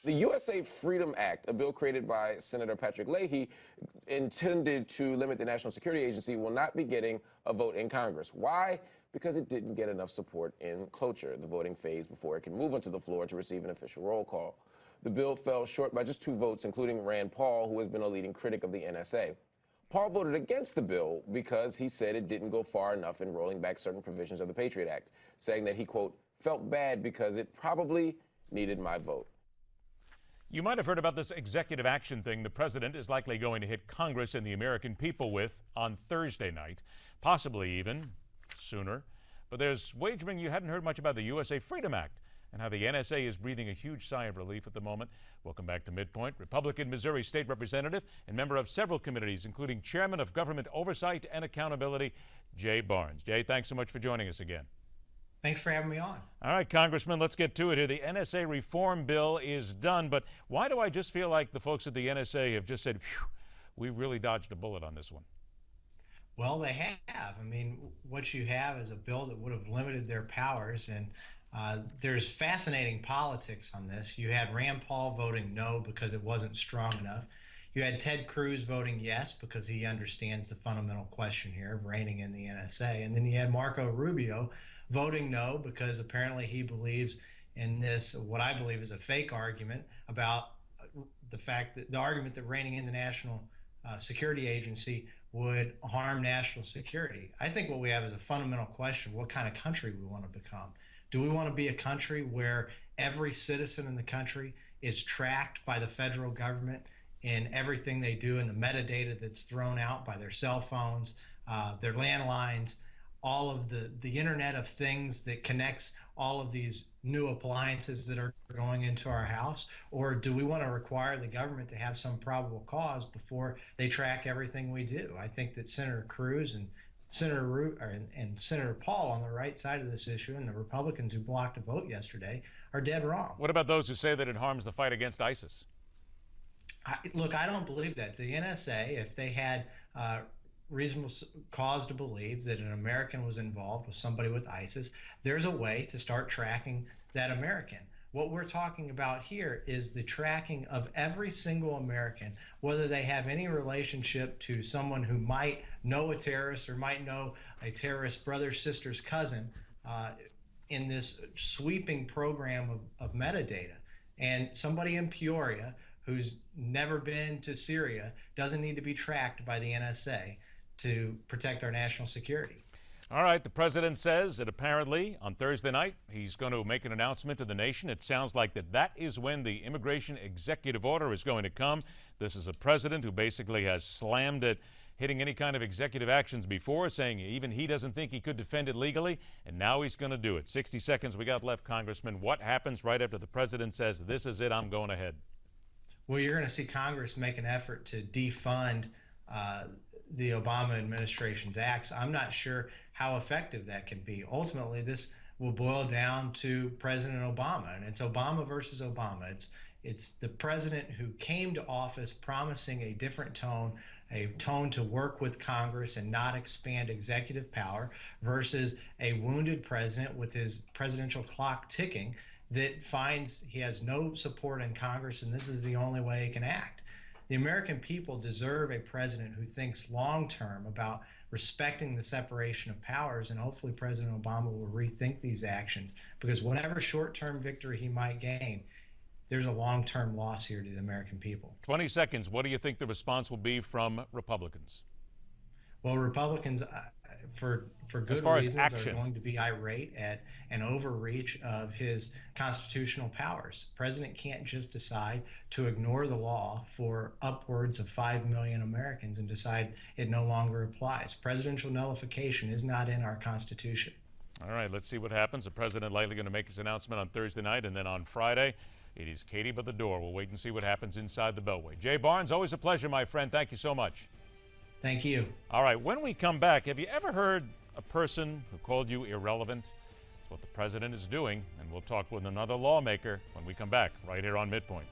The USA Freedom Act, a bill created by Senator Patrick Leahy, intended to limit the National Security Agency, will not be getting a vote in Congress. Why? Because it didn't get enough support in cloture, the voting phase, before it can move onto the floor to receive an official roll call. The bill fell short by just 2 votes, including Rand Paul, who has been a leading critic of the NSA. Paul voted against the bill because he said it didn't go far enough in rolling back certain provisions of the Patriot Act, saying that he, quote, felt bad because it probably needed my vote. You might have heard about this executive action thing the president is likely going to hit Congress and the American people with on Thursday night, possibly even sooner. But there's wagering you hadn't heard much about the USA Freedom Act and how the NSA is breathing a huge sigh of relief at the moment. Welcome back to MidPoint. Republican Missouri State Representative and member of several committees, including Chairman of Government Oversight and Accountability, Jay Barnes. Jay, thanks so much for joining us again. Thanks for having me on. All right, Congressman, let's get to it here. The NSA reform bill is done, but why do I just feel like the folks at the NSA have just said, phew, we really dodged a bullet on this one? Well, they have. I mean, what you have is a bill that would have limited their powers, and there's fascinating politics on this. You had Rand Paul voting no because it wasn't strong enough. You had Ted Cruz voting yes because he understands the fundamental question here of reining in the NSA. And then you had Marco Rubio voting no because apparently he believes in this, what I believe is a fake argument about the fact that the argument that reining in the National Security Agency would harm national security. I think what we have is a fundamental question: what kind of country we want to become. Do we want to be a country where every citizen in the country is tracked by the federal government in everything they do, and the metadata that's thrown out by their cell phones, their landlines, all of the Internet of Things that connects all of these new appliances that are going into our house? Or do we want to require the government to have some probable cause before they track everything we do? I think that Senator Cruz and Senator Paul on the right side of this issue, and the Republicans who blocked a vote yesterday, are dead wrong. What about those who say that it harms the fight against ISIS? Look, I don't believe that. The NSA, if they had reasonable cause to believe that an American was involved with somebody with ISIS, there's a way to start tracking that American. What we're talking about here is the tracking of every single American, whether they have any relationship to someone who might know a terrorist or might know a terrorist brother, sister's cousin, in this sweeping program of metadata. And somebody in Peoria who's never been to Syria doesn't need to be tracked by the NSA to protect our national security. All right, the president says that apparently on Thursday night he's going to make an announcement to the nation. It sounds like that is when the immigration executive order is going to come. This is a president who basically has slammed at hitting any kind of executive actions before, saying even he doesn't think he could defend it legally, and now he's going to do it. 60 seconds we got left, Congressman. What happens right after the president says, this is it, I'm going ahead? Well, you're going to see Congress make an effort to defund the Obama administration's acts. I'm not sure how effective that can be. Ultimately, this will boil down to President Obama, and it's Obama versus Obama. It's the president who came to office promising a different tone, a tone to work with Congress and not expand executive power, versus a wounded president with his presidential clock ticking that finds he has no support in Congress, and this is the only way he can act. The American people deserve a president who thinks long-term about respecting the separation of powers, and hopefully President Obama will rethink these actions, because whatever short-term victory he might gain, there's a long-term loss here to the American people. 20 seconds. What do you think the response will be from Republicans? Well, Republicans, for good reasons, are going to be irate at an overreach of his constitutional powers. The president can't just decide to ignore the law for upwards of 5 million Americans and decide it no longer applies. Presidential nullification is not in our Constitution. All right, let's see what happens. The president likely going to make his announcement on Thursday night, and then on Friday, it is Katie by the door. We'll wait and see what happens inside the Beltway. Jay Barnes, always a pleasure, my friend. Thank you so much. Thank you. All right, when we come back, have you ever heard a person who called you irrelevant? It's what the president is doing, and we'll talk with another lawmaker when we come back right here on MidPoint.